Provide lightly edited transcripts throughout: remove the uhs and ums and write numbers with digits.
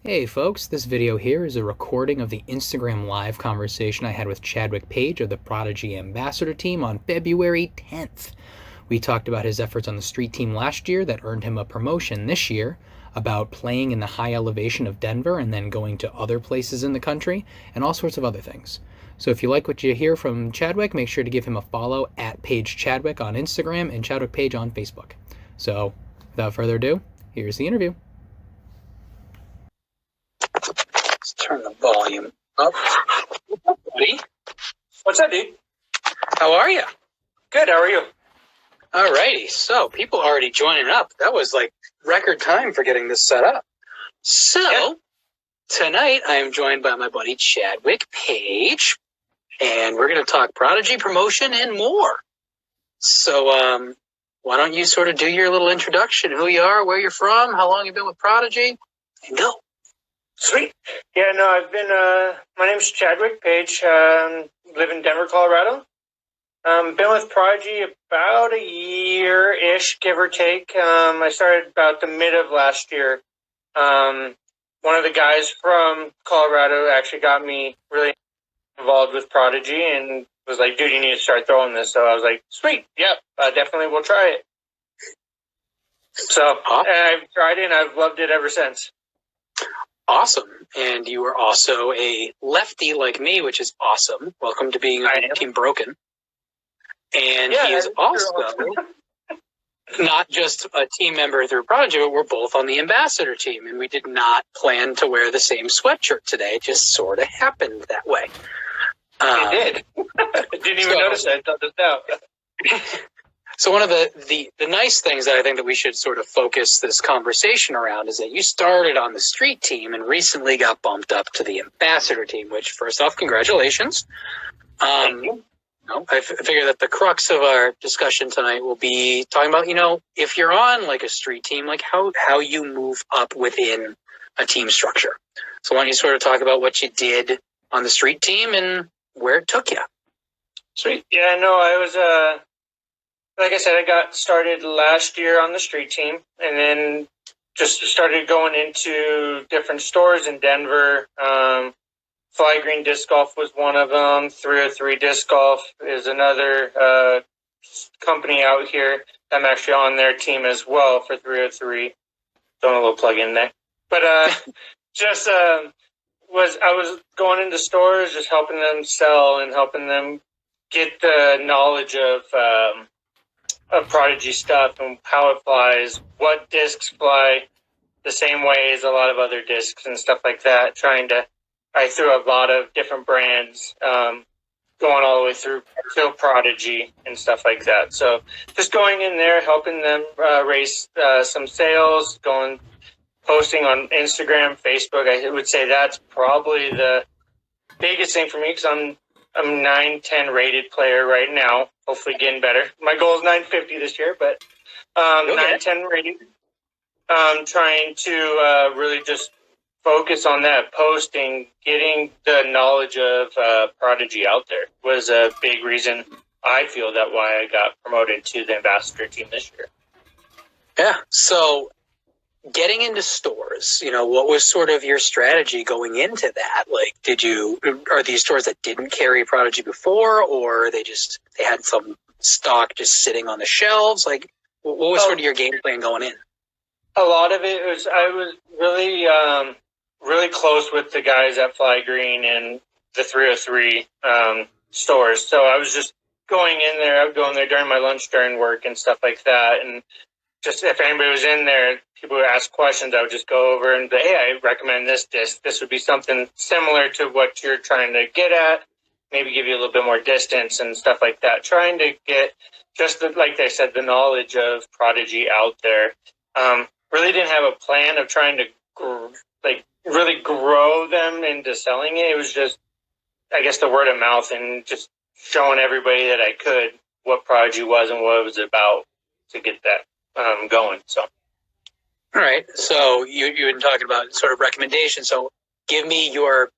Hey folks, this video here is a recording of the Instagram Live conversation I had with Chadwick Page of the Prodigy Ambassador team on February 10th. We talked about his efforts on the street team last year that earned him a promotion this year, about playing in the high elevation of Denver and then going to other places in the country, and all sorts of other things. So if you like what you hear from Chadwick, make sure to give him a follow at Page Chadwick on Instagram and Chadwick Page on Facebook. So without further ado, here's the interview. Let's turn the volume up. What's up, buddy? What's up, dude? How are you? Good, how are you? Alrighty, so people already joining up. That was like record time for getting this set up. So, Tonight I am joined by my buddy Chadwick Page, and we're going to talk Prodigy promotion and more. So, why don't you sort of do your little introduction, who you are, where you're from, how long you've been with Prodigy, and go. Sweet. Yeah, no, I've been, my name's Chadwick Page, live in Denver, Colorado. Been with Prodigy about a year-ish, give or take. I started about the mid of last year. One of the guys from Colorado actually got me really involved with Prodigy and was like, dude, you need to start throwing this. So I was like, sweet, yep, definitely will try it. So I've tried it and I've loved it ever since. Awesome. And you are also a lefty like me, which is awesome. Welcome to being on Team Broken. And he is also not just a team member through Prodigy, but we're both on the Ambassador team. And we did not plan to wear the same sweatshirt today. It just sort of happened that way. It did. I didn't even notice that until just now. So one of the nice things that I think that we should sort of focus this conversation around is that you started on the street team and recently got bumped up to the Ambassador team, which, first off, congratulations. Thank you. I figure that the crux of our discussion tonight will be talking about, if you're on like a street team, like how you move up within a team structure. So why don't you sort of talk about what you did on the street team and where it took you? Sweet. Yeah, no, I was, like I said, I got started last year on the street team and then just started going into different stores in Denver. Fly Green Disc Golf was one of them. 303 Disc Golf is another company out here. I'm actually on their team as well for 303. Throwing a little plug in there. But just I was going into stores, just helping them sell and helping them get the knowledge of Prodigy stuff and how it flies, what discs fly the same way as a lot of other discs and stuff like that. I threw a lot of different brands, going all the way through till Prodigy and stuff like that. So just going in there, helping them raise some sales, posting on Instagram, Facebook. I would say that's probably the biggest thing for me because I'm 910 rated player right now. Hopefully getting better. My goal is 950 this year, but 910 rated. Trying to really just focus on that posting, getting the knowledge of Prodigy out there was a big reason I feel that why I got promoted to the Ambassador team this year. Yeah. So getting into stores, what was sort of your strategy going into that? Like, are these stores that didn't carry Prodigy before, or they had some stock just sitting on the shelves? Like, what was sort of your game plan going in? A lot of it was, I was really, really close with the guys at Fly Green and the 303 stores. So I was just going in there. I would go in there during my lunch, during work and stuff like that. And just if anybody was in there, people would ask questions. I would just go over and say, hey, I recommend this disc. This would be something similar to what you're trying to get at. Maybe give you a little bit more distance and stuff like that. Trying to get like they said, the knowledge of Prodigy out there. Really didn't have a plan of trying to really grow them into selling it. It was just, I guess, the word of mouth and just showing everybody that I could what Prodigy was and what it was about to get that going. So, all right. So you've been talking about sort of recommendations. So give me your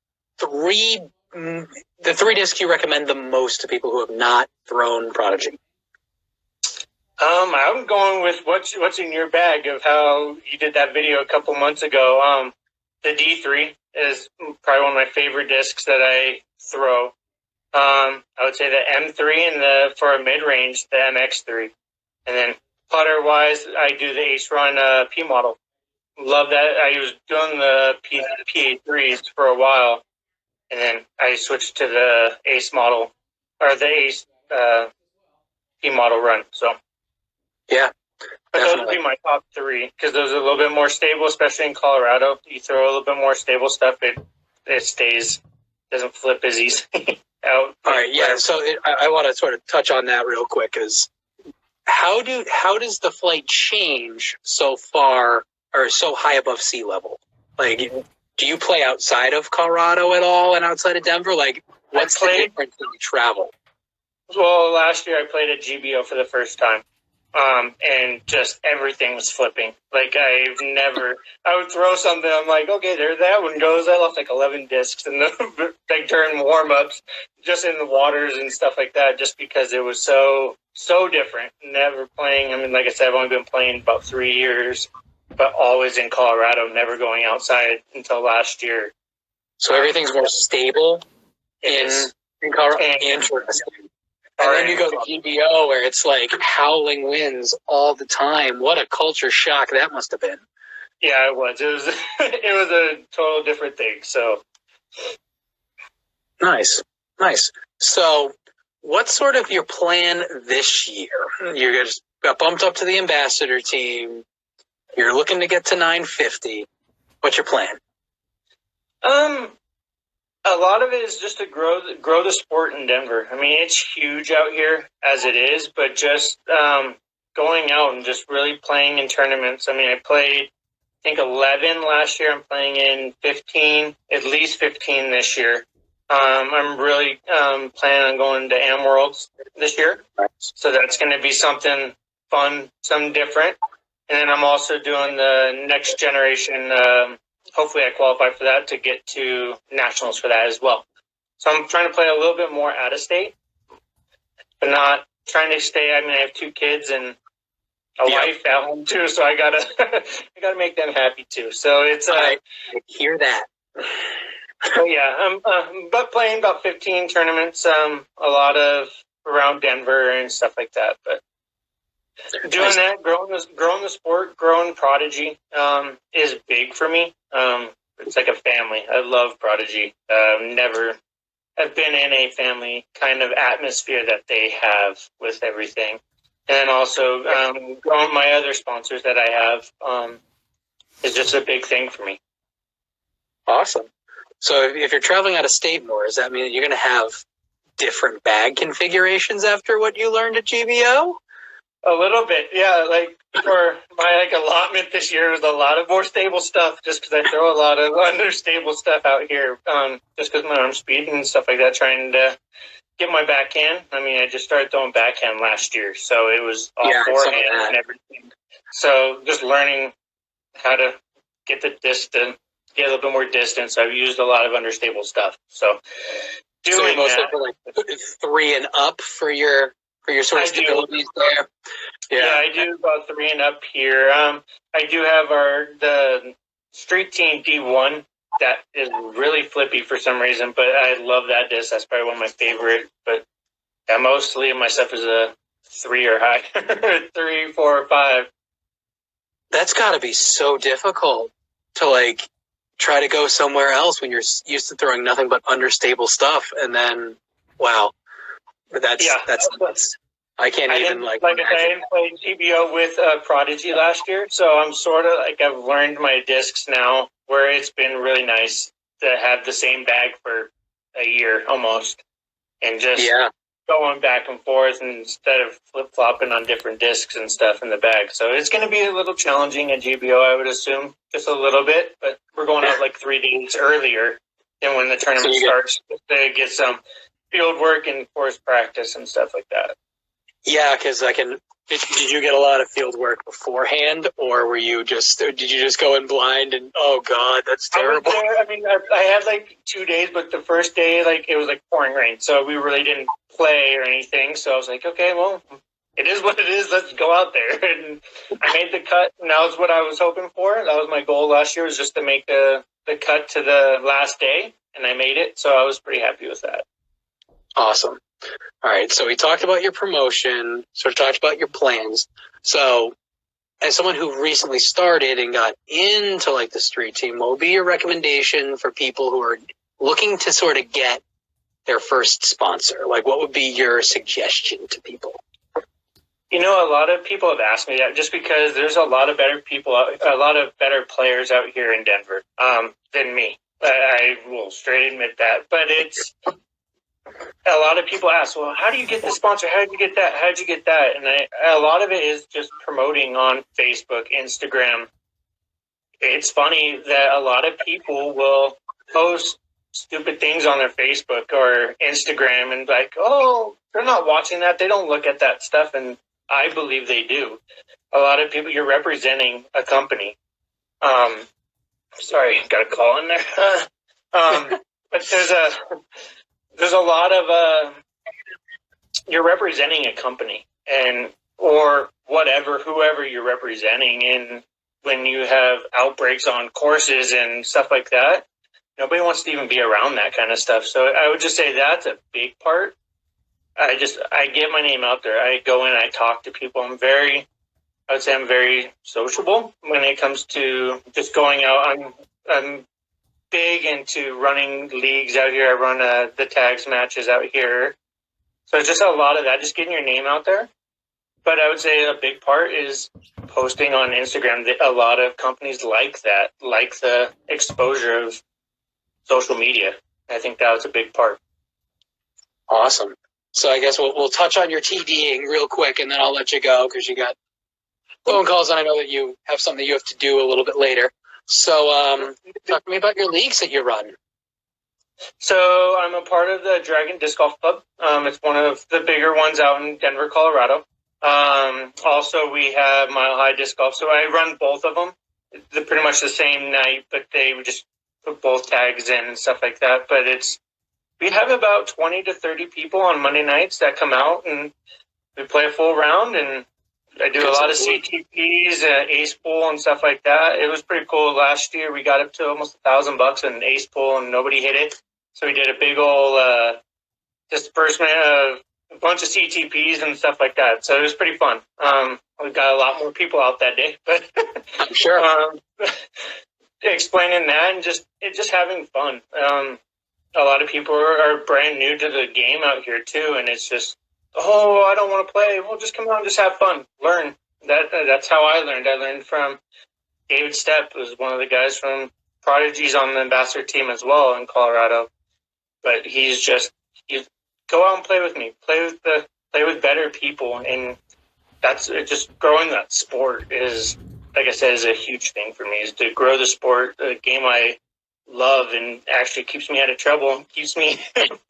the three discs you recommend the most to people who have not thrown Prodigy. I'm going with what's in your bag of how you did that video a couple months ago. the D3 is probably one of my favorite discs that I throw. I would say the M3 and for a mid range, the MX3, and then putter wise, I do the Ace Run P model. Love that. I was doing the PA3s for a while, and then I switched to the Ace model or the Ace P model run. So Yeah, but definitely. those would be my top three because those are a little bit more stable, especially in Colorado. You throw a little bit more stable stuff, it stays, doesn't flip as easy out. All right, yeah. So I want to sort of touch on that real quick. Is how does the flight change so far or so high above sea level? Like, do you play outside of Colorado at all and outside of Denver? Like, what's the difference when you travel? Well, last year I played at GBO for the first time. And just everything was flipping. Like I would throw something. I'm like, okay, there that one goes. I left like 11 discs in the like during warm ups, just in the waters and stuff like that, just because it was so different. Never playing. I mean, like I said, I've only been playing about 3 years, but always in Colorado, never going outside until last year. So everything's more stable in Colorado. Interesting. And then you go to GBO where it's like howling winds all the time. What a culture shock that must have been. Yeah, it was. It was a total different thing. So nice. So what's sort of your plan this year? You just got bumped up to the ambassador team. You're looking to get to 950. What's your plan? A lot of it is just to grow the sport in Denver. I mean, it's huge out here as it is, but just going out and just really playing in tournaments. I mean, I played, I think, 11 last year. I'm playing in 15, at least 15 this year. I'm really planning on going to Am Worlds this year. So that's going to be something fun, something different. And then I'm also doing the next generation hopefully I qualify for that to get to nationals for that as well. So I'm trying to play a little bit more out of state, but not trying to stay. I mean, I have 2 kids and a wife at home too, so I gotta make them happy too. So it's I hear that. But yeah, but playing about 15 tournaments, a lot of around Denver and stuff like that. But doing that, growing the sport, growing Prodigy is big for me. It's like a family. I love Prodigy. I've been in a family kind of atmosphere that they have with everything. And then also growing my other sponsors that I have is just a big thing for me. Awesome. So if you're traveling out of state more, does that mean that you're going to have different bag configurations after what you learned at GBO? A little bit, yeah. Like for my allotment this year was a lot of more stable stuff, just because I throw a lot of understable stuff out here, just because my arm speed and stuff like that, trying to get my backhand. I mean, I just started throwing backhand last year, so it was all forehand and everything. So just learning how to get the distance, get a little bit more distance. I've used a lot of understable stuff. So doing that, like 3 and up for your sort of stabilities there. Yeah, I do about 3 and up here. I do have the street team D1 that is really flippy for some reason, but I love that disc. That's probably one of my favorite. But yeah, mostly my stuff is a 3 or high, 3, 4, or 5. That's got to be so difficult to like try to go somewhere else when you're used to throwing nothing but understable stuff, and then wow. That's I can't even I didn't play GBO with Prodigy last year, so I'm sort of like I've learned my discs now, where it's been really nice to have the same bag for a year almost, and just going back and forth instead of flip flopping on different discs and stuff in the bag. So it's going to be a little challenging at GBO, I would assume, just a little bit. But we're going out like 3 days earlier than when the tournament starts to get some field work and course practice and stuff like that. Yeah, because did you get a lot of field work beforehand, or did you just go in blind and, oh God, that's terrible? I had like 2 days, but the first day, like, it was like pouring rain, so we really didn't play or anything. So I was like, okay, well, it is what it is. Let's go out there. And I made the cut, and that was what I was hoping for. That was my goal last year, was just to make the the cut to the last day, and I made it, so I was pretty happy with that. Awesome. All right, so we talked about your promotion, sort of talked about your plans. So as someone who recently started and got into like the street team, what would be your recommendation for people who are looking to sort of get their first sponsor? Like, what would be your suggestion to people? You know, a lot of people have asked me that just because there's a lot of better people, a lot of better players out here in Denver than me. I will straight admit that. But it's a lot of people ask, well, how do you get the sponsor? How did you get that? How did you get that? And a lot of it is just promoting on Facebook, Instagram. It's funny that a lot of people will post stupid things on their Facebook or Instagram and like, oh, they're not watching that. They don't look at that stuff. And I believe they do. A lot of people, you're representing a company. Sorry, got a call in there. But there's a lot of you're representing a company or whatever, whoever you're representing. And when you have outbreaks on courses and stuff like that, nobody wants to even be around that kind of stuff. So I would just say that's a big part. I get my name out there. I go in, I talk to people. I would say I'm very sociable when it comes to just going out. I'm big into running leagues out here. I run the tags matches out here. So it's just a lot of that, just getting your name out there. But I would say a big part is posting on Instagram. A lot of companies like that, like the exposure of social media. I think that was a big part. Awesome. So I guess we'll touch on your TDing real quick, and then I'll let you go because you got phone calls, and I know that you have something you have to do a little bit later. So talk to me about your leagues that you run. So I'm a part of the Dragon Disc Golf Club. It's one of the bigger ones out in Denver, Colorado. Also, we have Mile High Disc Golf. So I run both of them. They're pretty much the same night, but they would just put both tags in and stuff like that. But we have about 20 to 30 people on Monday nights that come out, and we play a full round, and I do a lot of CTPs, ace pool, and stuff like that. It was pretty cool. Last year, we got up to almost $1,000 in ace pool, and nobody hit it. So we did a big old disbursement of a bunch of CTPs and stuff like that. So it was pretty fun. We got a lot more people out that day, but I'm sure. Explaining that and just having fun. A lot of people are brand new to the game out here too, and it's just, oh, I don't want to play. Well, just come out and just have fun, learn. That's how I learned. I learned from David Stepp, who's one of the guys from Prodigy's on the ambassador team as well in Colorado. But you go out and play with me, play with better people, and that's just growing that sport is, like I said, is a huge thing for me. Is to grow the sport, the game I love, and actually keeps me out of trouble, keeps me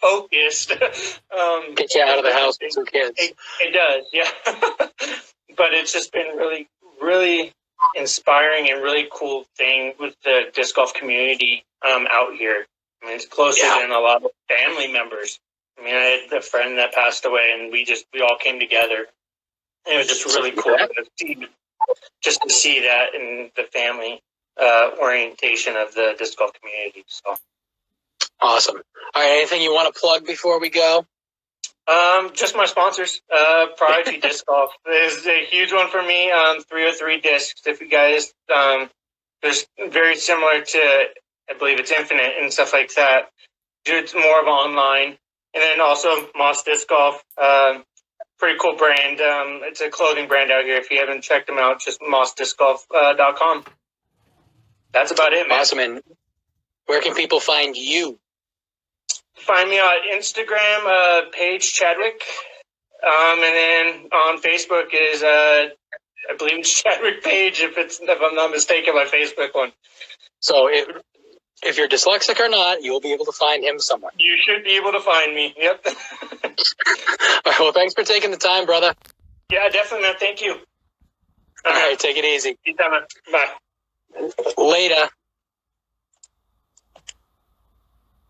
focused. Get you out of the house with some kids. It does, yeah. But it's just been really, really inspiring and really cool thing with the disc golf community out here. I mean, it's closer than a lot of family members. I mean, I had a friend that passed away, and we all came together. And it was just really cool to see that in the family orientation of the disc golf community. So awesome. All right, anything you want to plug before we go? Just my sponsors. Prodigy Disc Golf is a huge one for me. 303 Discs. If you guys, there's very similar to, I believe it's Infinite and stuff like that. It's more of online. And then also Moss Disc Golf. Pretty cool brand. It's a clothing brand out here. If you haven't checked them out, just mossdiscgolf.com. That's about it, man. Awesome. And where can people find you? Find me on Instagram, page Chadwick. And then on Facebook is, I believe it's Chadwick Page, if I'm not mistaken, my Facebook one. So if you're dyslexic or not, you'll be able to find him somewhere. You should be able to find me. Yep. All right, well, thanks for taking the time, brother. Yeah, definitely, man. Thank you. All right, take it easy. Bye. Later.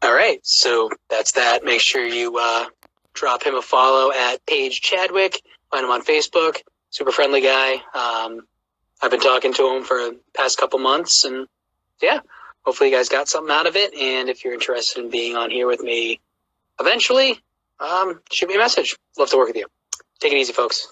All right, so that's that. Make sure you drop him a follow at Paige Chadwick. Find him on Facebook. Super friendly guy. I've been talking to him for the past couple months, and yeah, hopefully you guys got something out of it. And if you're interested in being on here with me eventually, shoot me a message. Love to work with you. Take it easy, folks.